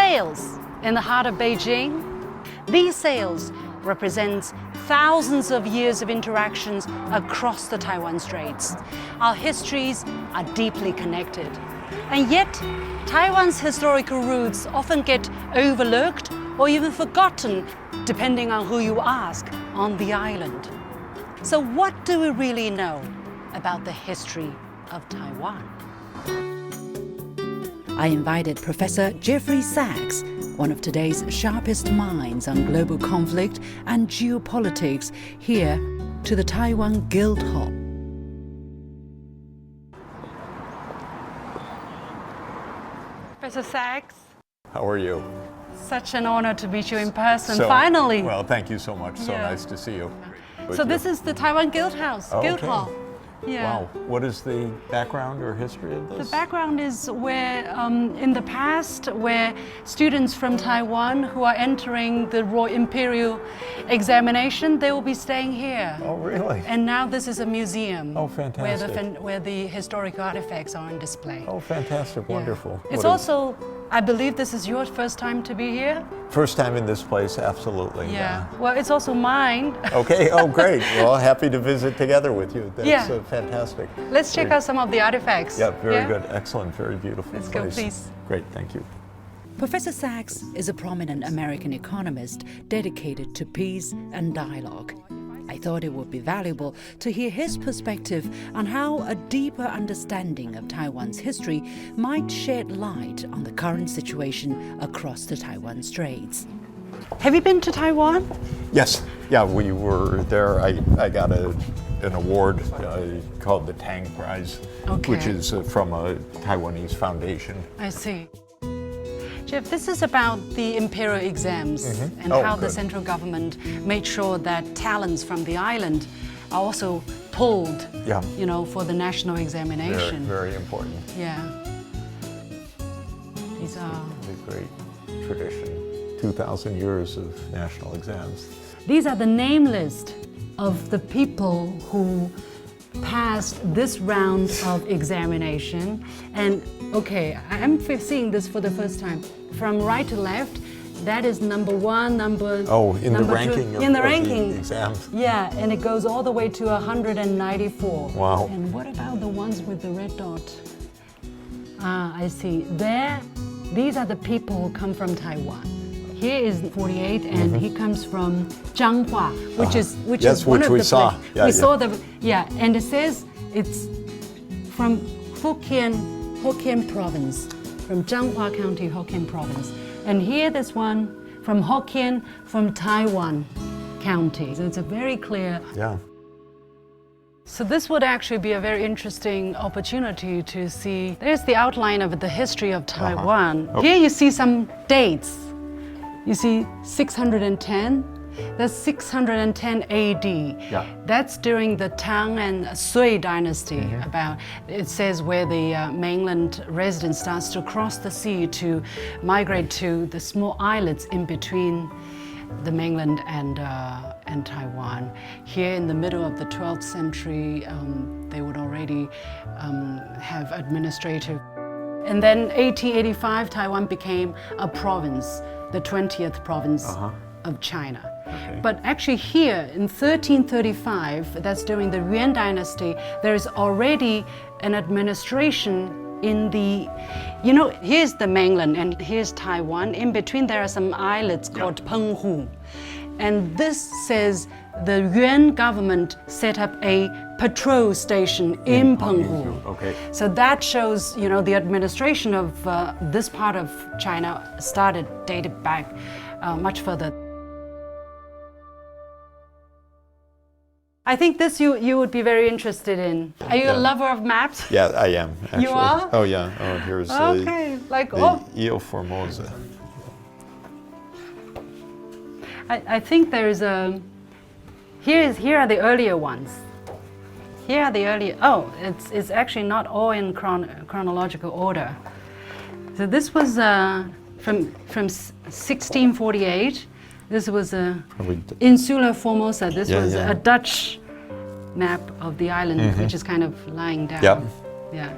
sails in the heart of Beijing. These sails represent thousands of years of interactions across the Taiwan Straits. Our histories are deeply connected. And yet, Taiwan's historical roots often get overlooked or even forgotten, depending on who you ask on the island. So what do we really know about the history of Taiwan? I invited Professor Jeffrey Sachs, one of today's sharpest minds on global conflict and geopolitics, here to the Taiwan Guild Hall. Professor Sachs. How are you? Such an honor to meet you in person, finally. Well, thank you so much. So nice to see you. So this is the Taiwan Guild House, Guild Hall. Yeah. Wow. What is the background or history of this? The background is where, in the past, where students from Taiwan who are entering the Royal Imperial examination, they will be staying here. Oh, really? And now this is a museum. Oh, fantastic. Where the historical artifacts are on display. Oh, fantastic. Wonderful. It's also, I believe this is your first time to be here? First time in this place, absolutely. Yeah. Well, it's also mine. Okay. Oh, great. Well, happy to visit together with you. That's fantastic. Let's check out some of the artifacts. Yeah, very good. Excellent. Very beautiful Let's place. go, please. Great. Thank you. Professor Sachs is a prominent American economist dedicated to peace and dialogue. I thought it would be valuable to hear his perspective on how a deeper understanding of Taiwan's history might shed light on the current situation across the Taiwan Straits. Have you been to Taiwan? Yes. Yeah, we were there. I got an award called the Tang Prize, which is from a Taiwanese foundation. I see. Jeff, this is about the imperial exams and how the central government made sure that talents from the island are also pulled, you know, for the national examination. Very, very important. Yeah. These are the great tradition, 2,000 years of national exams. These are the name list of the people who passed this round of examination. And okay, I'm seeing this for the first time. From right to left, that is number one, number in the ranking two, in the ranking of the exams. Yeah, and it goes all the way to 194. Wow. And what about the ones with the red dot? I see. These are the people who come from Taiwan. Here is 48, and he comes from Changhua, which is one of we the saw. We saw and it says it's from Hokkien Province, from Changhua County, Hokkien Province. And here, this one from Hokkien, from Taiwan County. So it's a very clear. Yeah. So this would actually be a very interesting opportunity to see. There's the outline of the history of Taiwan. Here you see some dates. You see 610. That's 610 AD. Yeah. That's during the Tang and Sui dynasty. It says where the mainland resident starts to cross the sea to migrate to the small islets in between the mainland and Taiwan. Here in the middle of the 12th century, they would already have administrative. And then 1885, Taiwan became a province, the 20th province of China. But actually here in 1335, that's during the Yuan dynasty, there is already an administration in the, you know, here's the mainland and here's Taiwan. In between there are some islets called Penghu. And this says the Yuan government set up a patrol station in Penghu. Okay. So that shows, you know, the administration of this part of China dated back much further. I think this you would be very interested in. Are you a lover of maps? Yeah, I am, actually. You are? Oh, yeah. Oh, here's the Ile Formosa. I think there is a... Here are the earlier ones. Here are the earlier... Oh, it's actually not all in chronological order. So this was from 1648. This was Insular Formosa. This was a Dutch map of the island, which is kind of lying down. Yeah. Yeah.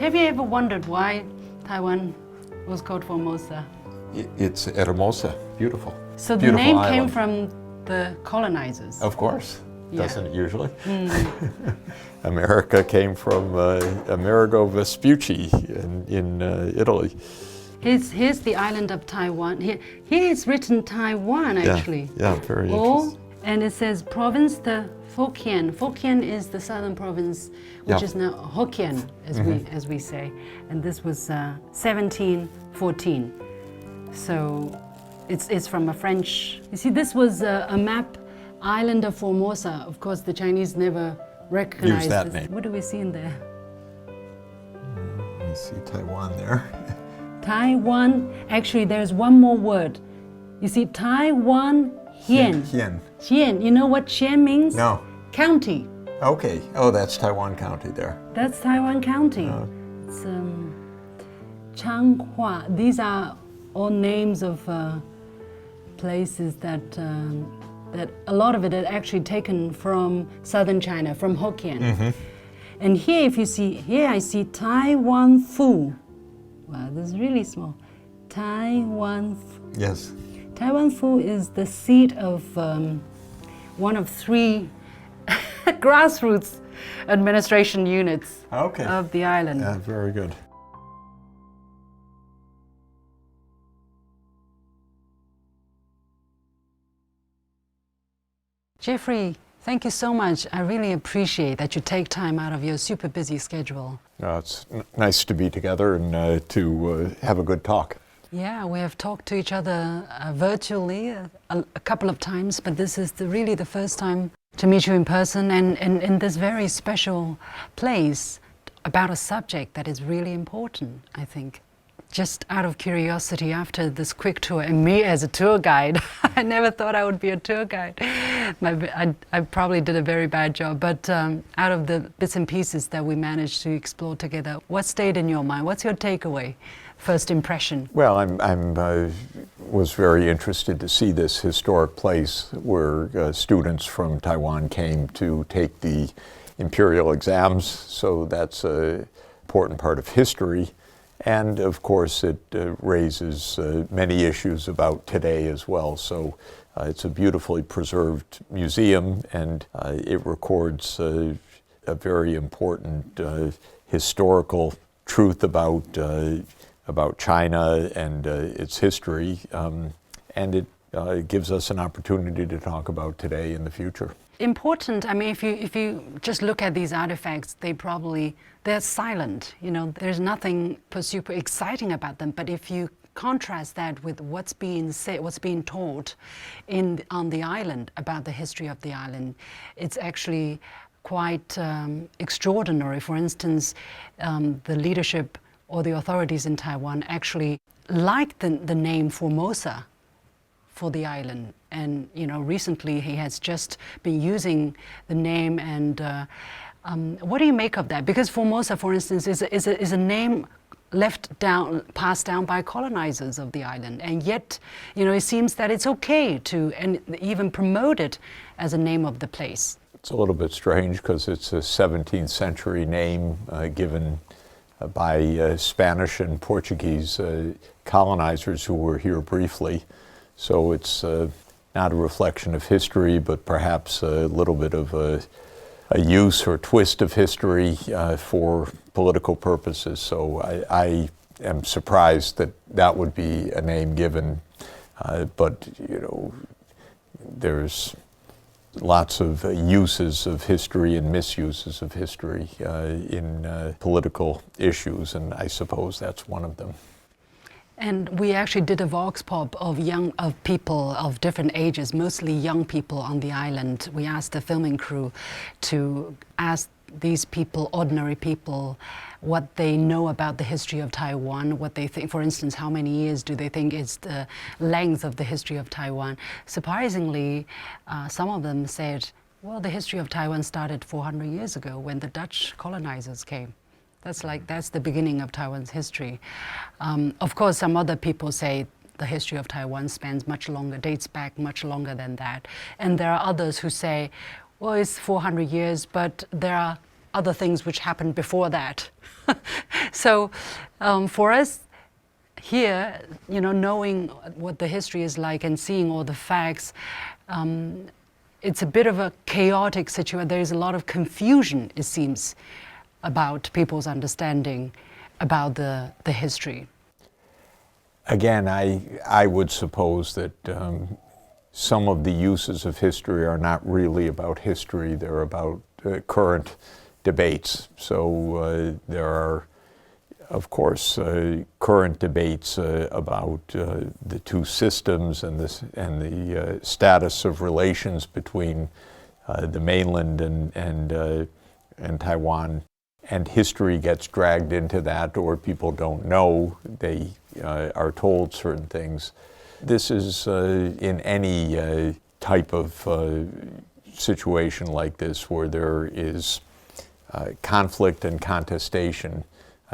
Have you ever wondered why Taiwan was called Formosa. It's Hermosa, beautiful. So the Beautiful name island. came from the colonizers. Of course, Yeah. doesn't it usually? America came from Amerigo Vespucci in Italy. Here's the island of Taiwan. Here it's written Taiwan, actually. Yeah, very interesting. And it says province the Fukien. Fukien is the southern province, which Yeah. is now Hokkien, as we say. And this was 1714. So it's from a French. You see, this was a map, island of Formosa. Of course, the Chinese never recognized that this. name. What do we see in there? You see Taiwan there. Taiwan. Actually, there's one more word. You see, Taiwan Hien. Hien. Hien. You know what Hien means? No. County. Okay. Oh, that's Taiwan County there. That's Taiwan County. It's Changhua. These are all names of places that a lot of it is actually taken from southern China, from Hokkien. And here, if you see, here I see Taiwan Fu. Wow, this is really small. Taiwan Fu. Yes. Taiwan Fu is the seat of one of 3 grassroots administration units Okay. of the island. Yeah, very good. Jeffrey, thank you so much. I really appreciate that you take time out of your super busy schedule. It's nice to be together and to have a good talk. Yeah, we have talked to each other virtually a couple of times, but this is really the first time to meet you in person and in this very special place about a subject that is really important, I think. Just out of curiosity, after this quick tour, and me as a tour guide, I never thought I would be a tour guide. I probably did a very bad job, but out of the bits and pieces that we managed to explore together, what stayed in your mind? What's your takeaway, first impression? Well, I was very interested to see this historic place where students from Taiwan came to take the imperial exams, so that's an important part of history. And of course, it raises many issues about today as well. So it's a beautifully preserved museum, and it records a very important historical truth about China and its history, and it gives us an opportunity to talk about today and the future. Important. I mean, if you just look at these artifacts, they're silent. You know, there's nothing super exciting about them. But if you contrast that with what's being said, what's being taught on the island about the history of the island, it's actually quite extraordinary. For instance, the leadership or the authorities in Taiwan actually like the name Formosa for the island. And you know, recently he has just been using the name. And what do you make of that? Because Formosa, for instance, is a name passed down by colonizers of the island, and yet, you know, it seems that it's okay to and even promote it as a name of the place. It's a little bit strange because it's a 17th century name given by Spanish and Portuguese colonizers who were here briefly. So it's not a reflection of history, but perhaps a little bit of a use or twist of history for political purposes. So I am surprised that that would be a name given, but you know, there's lots of uses of history and misuses of history in political issues, and I suppose that's one of them. And we actually did a vox pop of people of different ages, mostly young people on the island. We asked the filming crew to ask these people, ordinary people, what they know about the history of Taiwan, what they think, for instance, how many years do they think is the length of the history of Taiwan. Surprisingly, some of them said, well, the history of Taiwan started 400 years ago when the Dutch colonizers came. That's the beginning of Taiwan's history. Of course, some other people say the history of Taiwan spans much longer, dates back much longer than that. And there are others who say, well, it's 400 years, but there are other things which happened before that. So for us, here, knowing what the history is like and seeing all the facts, it's a bit of a chaotic situation. There is a lot of confusion, it seems, about people's understanding about the history. Again, I would suppose that some of the uses of history are not really about history, they're about current debates. So there are, of course, current debates about the two systems and the status of relations between the mainland and Taiwan. And history gets dragged into that, or people don't know. They are told certain things. This is in any type of situation like this where there is conflict and contestation.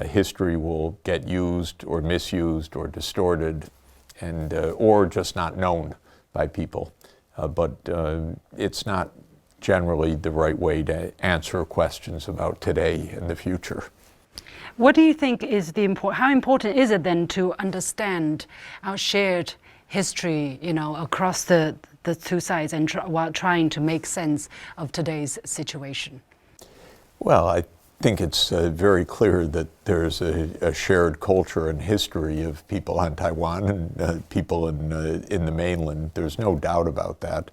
History will get used or misused or distorted, and or just not known by people. But it's not generally the right way to answer questions about today and the future. What do you think is how important is it then to understand our shared history, across the two sides and while trying to make sense of today's situation? Well, I think it's very clear that there's a shared culture and history of people on Taiwan and people in the mainland. There's no doubt about that.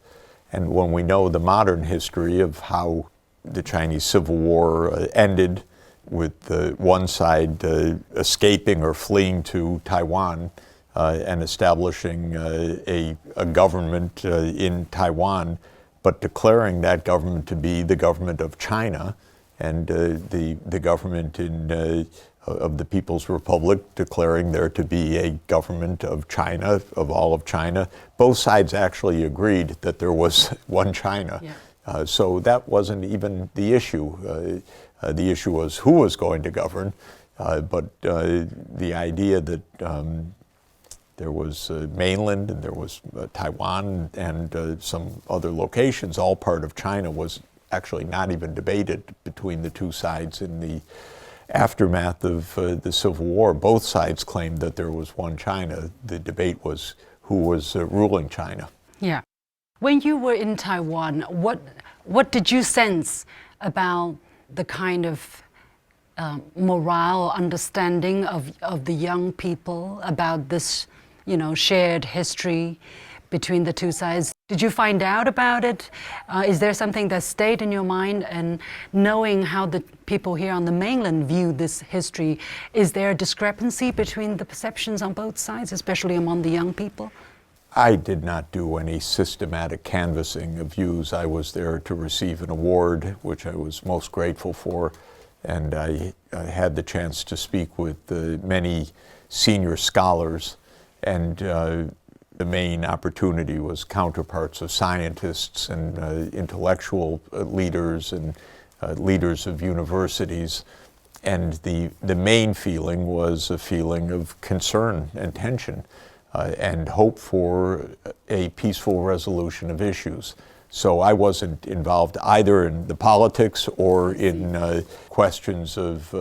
And when we know the modern history of how the Chinese Civil War ended, with one side escaping or fleeing to Taiwan and establishing a government in Taiwan, but declaring that government to be the government of China, and the government of the People's Republic declaring there to be a government of China, of all of China. Both sides actually agreed that there was one China. Yeah. So that wasn't even the issue. The issue was who was going to govern, but the idea that there was mainland and there was Taiwan and some other locations, all part of China, was actually not even debated between the two sides in the aftermath of the Civil War. Both sides claimed that there was one China. The debate was who was ruling China. Yeah. When you were in Taiwan, what did you sense about the kind of morale understanding of the young people about this, shared history between the two sides? Did you find out about it? Is there something that stayed in your mind? And knowing how the people here on the mainland view this history, is there a discrepancy between the perceptions on both sides, especially among the young people? I did not do any systematic canvassing of views. I was there to receive an award, which I was most grateful for, and I had the chance to speak with many senior scholars, and the main opportunity was counterparts of scientists and intellectual leaders and leaders of universities. And the main feeling was a feeling of concern and tension and hope for a peaceful resolution of issues. So I wasn't involved either in the politics or in questions of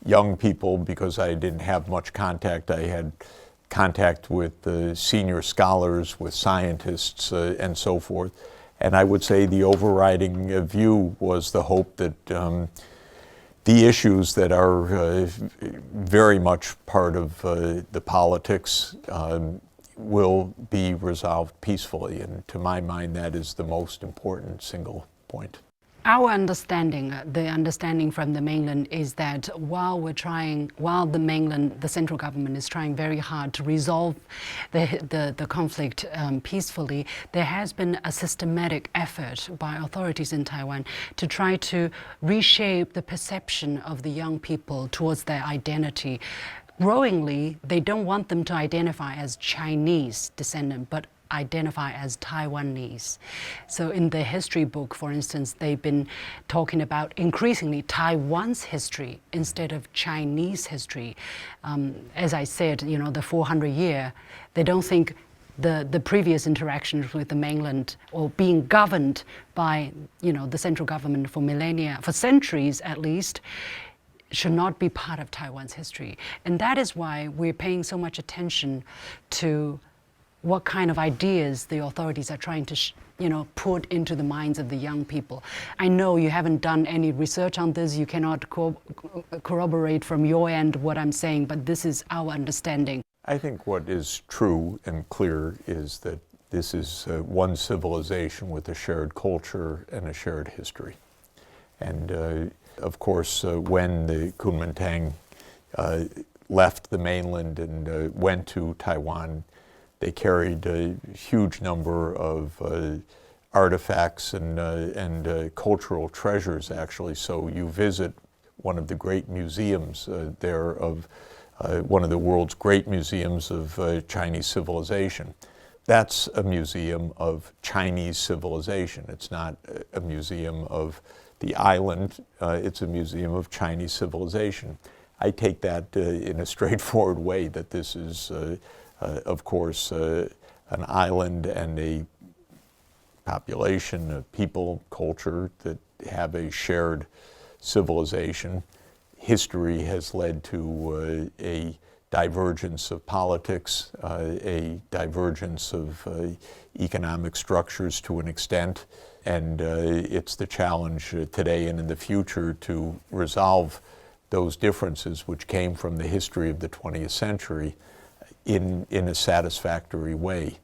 young people because I didn't have much contact. I had contact with senior scholars, with scientists, and so forth. And I would say the overriding view was the hope that the issues that are very much part of the politics will be resolved peacefully. And to my mind, that is the most important single point. Our understanding, the understanding from the mainland, is that while the mainland, the central government is trying very hard to resolve the conflict peacefully, there has been a systematic effort by authorities in Taiwan to try to reshape the perception of the young people towards their identity. Growingly, they don't want them to identify as Chinese descendant, but identify as Taiwanese. So in the history book, for instance, they've been talking about increasingly Taiwan's history instead of Chinese history. As I said, the 400-year, they don't think the previous interactions with the mainland or being governed by, the central government for millennia, for centuries at least, should not be part of Taiwan's history. And that is why we're paying so much attention to what kind of ideas the authorities are trying to put into the minds of the young people. I know you haven't done any research on this, you cannot corroborate from your end what I'm saying, but this is our understanding. I think what is true and clear is that this is one civilization with a shared culture and a shared history. And of course, when the Kuomintang left the mainland and went to Taiwan, they carried a huge number of artifacts and cultural treasures, actually. So you visit one of the great museums there of one of the world's great museums of Chinese civilization. That's a museum of Chinese civilization. It's not a museum of the island, it's a museum of Chinese civilization. I take that in a straightforward way, that this is of course, an island and a population, a people, culture that have a shared civilization. History has led to a divergence of politics, a divergence of economic structures to an extent, and it's the challenge today and in the future to resolve those differences which came from the history of the 20th century in a satisfactory way.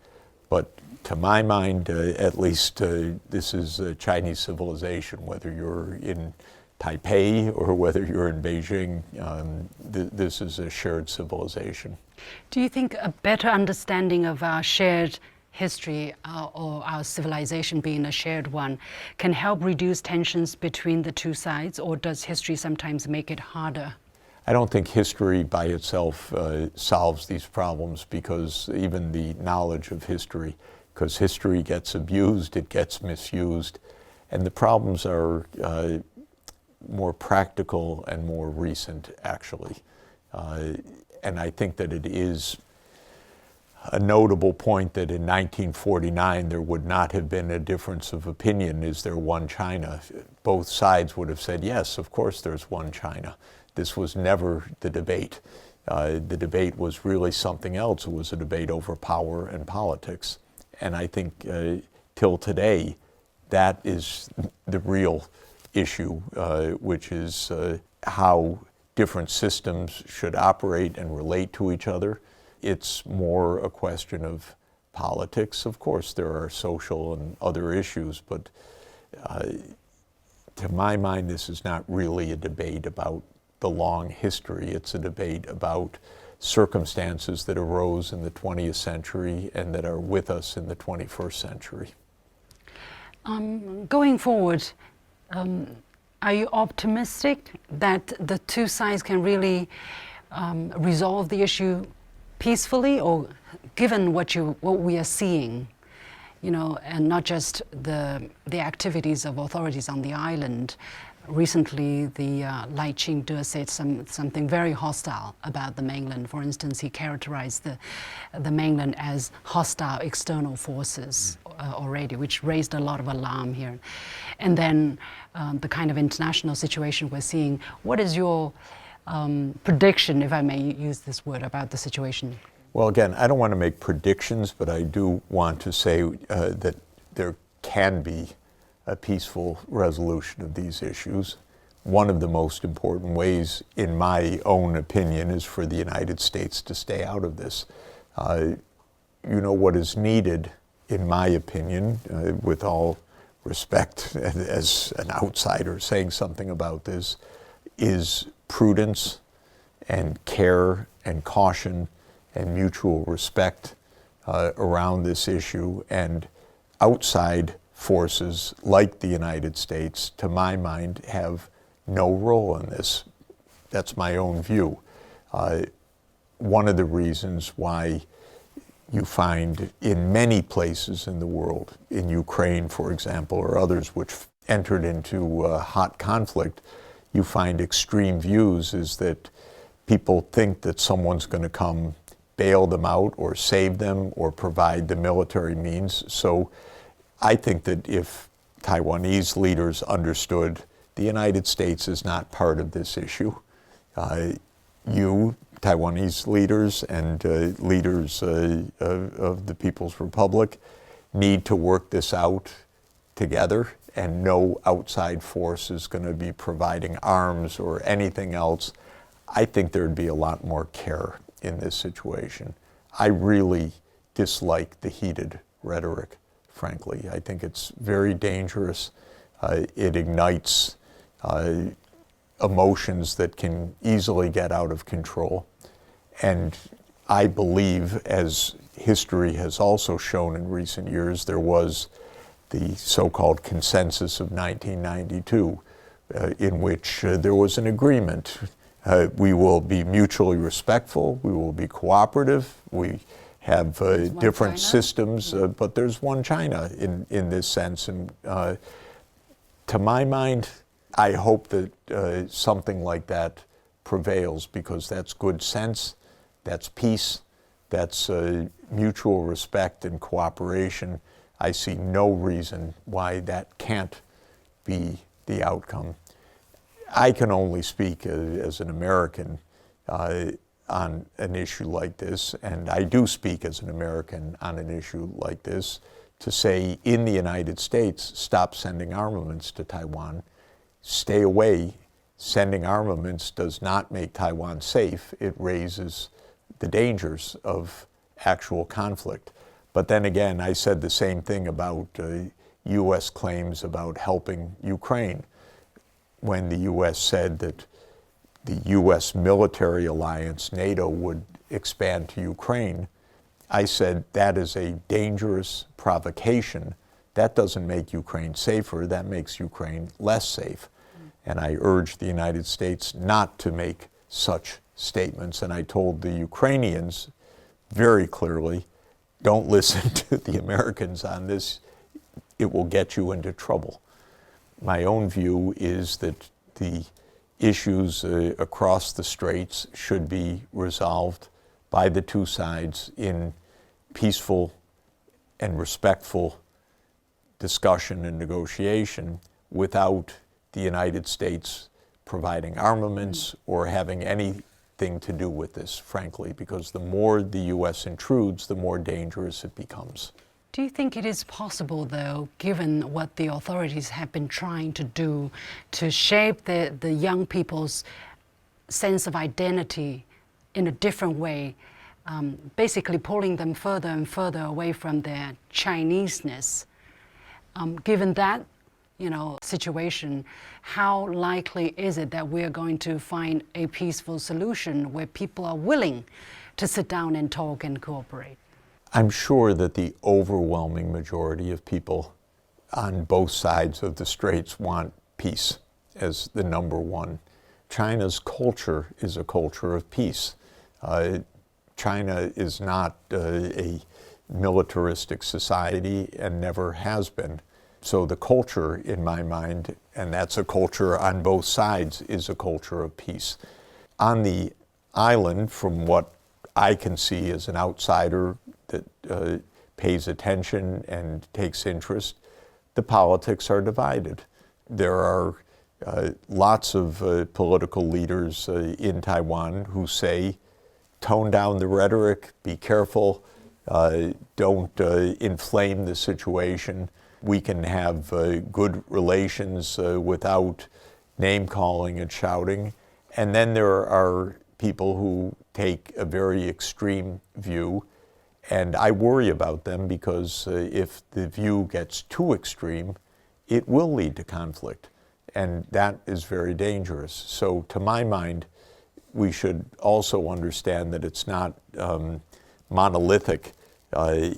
But to my mind, at least, this is a Chinese civilization, whether you're in Taipei or whether you're in Beijing, this is a shared civilization. Do you think a better understanding of our shared history or our civilization being a shared one can help reduce tensions between the two sides, or does history sometimes make it harder? I don't think history by itself solves these problems, because even the knowledge of history, because history gets abused, it gets misused, and the problems are more practical and more recent, actually. And I think that it is a notable point that in 1949 there would not have been a difference of opinion. Is there one China? Both sides would have said, yes, of course there's one China. This was never the debate. The debate was really something else. It was a debate over power and politics. And I think till today, that is the real issue, which is how different systems should operate and relate to each other. It's more a question of politics. Of course, there are social and other issues, but to my mind, this is not really a debate about the long history. It's a debate about circumstances that arose in the 20th century and that are with us in the 21st century. Going forward, are you optimistic that the two sides can really resolve the issue peacefully, or given what we are seeing, and not just the activities of authorities on the island? Recently, the Liu Xin said something very hostile about the mainland. For instance, he characterized the mainland as hostile external forces already, which raised a lot of alarm here. And then the kind of international situation we're seeing. What is your prediction, if I may use this word, about the situation? Well, again, I don't want to make predictions, but I do want to say that there can be a peaceful resolution of these issues. One of the most important ways, in my own opinion, is for the United States to stay out of this. What is needed, in my opinion, with all respect as an outsider saying something about this, is prudence and care and caution and mutual respect around this issue, and outside forces like the United States, to my mind, have no role in this. That's my own view. One of the reasons why you find in many places in the world, in Ukraine, for example, or others which entered into hot conflict, you find extreme views is that people think that someone's going to come bail them out or save them or provide the military means. So I think that if Taiwanese leaders understood the United States is not part of this issue, You, Taiwanese leaders and leaders of the People's Republic need to work this out together, and no outside force is going to be providing arms or anything else. I think there'd be a lot more care in this situation. I really dislike the heated rhetoric, frankly. I think it's very dangerous. It ignites emotions that can easily get out of control. And I believe, as history has also shown in recent years, there was the so-called consensus of 1992, in which there was an agreement. We will be mutually respectful, we will be cooperative, we have different systems, but there's one China in this sense. And to my mind, I hope that something like that prevails, because that's good sense, that's peace, that's mutual respect and cooperation. I see no reason why that can't be the outcome. I can only speak as an American on an issue like this, and I do speak as an American on an issue like this, to say in the United States, stop sending armaments to Taiwan. Stay away. Sending armaments does not make Taiwan safe. It raises the dangers of actual conflict. But then again, I said the same thing about U.S. claims about helping Ukraine, when the U.S. said that the U.S. military alliance, NATO, would expand to Ukraine. I said that is a dangerous provocation. That doesn't make Ukraine safer, that makes Ukraine less safe. And I urged the United States not to make such statements. And I told the Ukrainians very clearly, don't listen to the Americans on this. It will get you into trouble. My own view is that the issues across the straits should be resolved by the two sides in peaceful and respectful discussion and negotiation, without the United States providing armaments or having anything to do with this, frankly, because the more the U.S. intrudes, the more dangerous it becomes. Do you think it is possible, though, given what the authorities have been trying to do to shape the young people's sense of identity in a different way, basically pulling them further and further away from their Chineseness? Given that, situation, how likely is it that we're going to find a peaceful solution where people are willing to sit down and talk and cooperate? I'm sure that the overwhelming majority of people on both sides of the straits want peace as the number one. China's culture is a culture of peace. China is not a militaristic society and never has been. So the culture, in my mind, and that's a culture on both sides, is a culture of peace. On the island, from what I can see as an outsider that pays attention and takes interest, the politics are divided. There are lots of political leaders in Taiwan who say, tone down the rhetoric, be careful, don't inflame the situation. We can have good relations without name-calling and shouting. And then there are people who take a very extreme view, and I worry about them, because if the view gets too extreme, it will lead to conflict, and that is very dangerous. So to my mind, we should also understand that it's not monolithic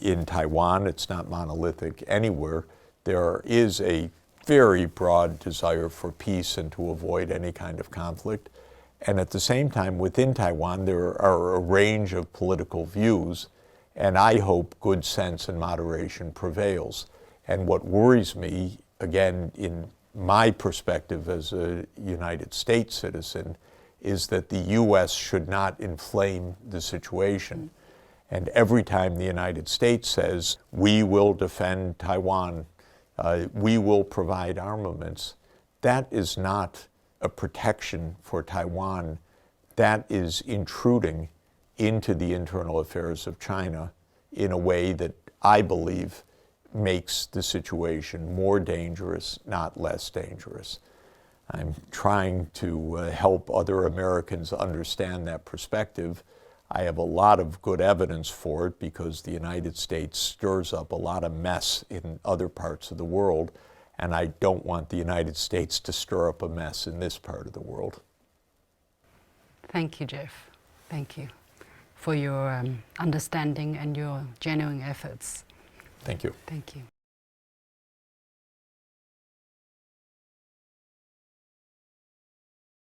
in Taiwan, it's not monolithic anywhere. There is a very broad desire for peace and to avoid any kind of conflict. And at the same time, within Taiwan, there are a range of political views, and I hope good sense and moderation prevails. And what worries me, again, in my perspective as a United States citizen, is that the U.S. should not inflame the situation. And every time the United States says, we will defend Taiwan, we will provide armaments, that is not a protection for Taiwan. that is intruding into the internal affairs of China in a way that I believe makes the situation more dangerous, not less dangerous. I'm trying to help other Americans understand that perspective. I have a lot of good evidence for it because the United States stirs up a lot of mess in other parts of the world, and I don't want the United States to stir up a mess in this part of the world. Thank you, Jeff. Thank you for your understanding and your genuine efforts. Thank you. Thank you.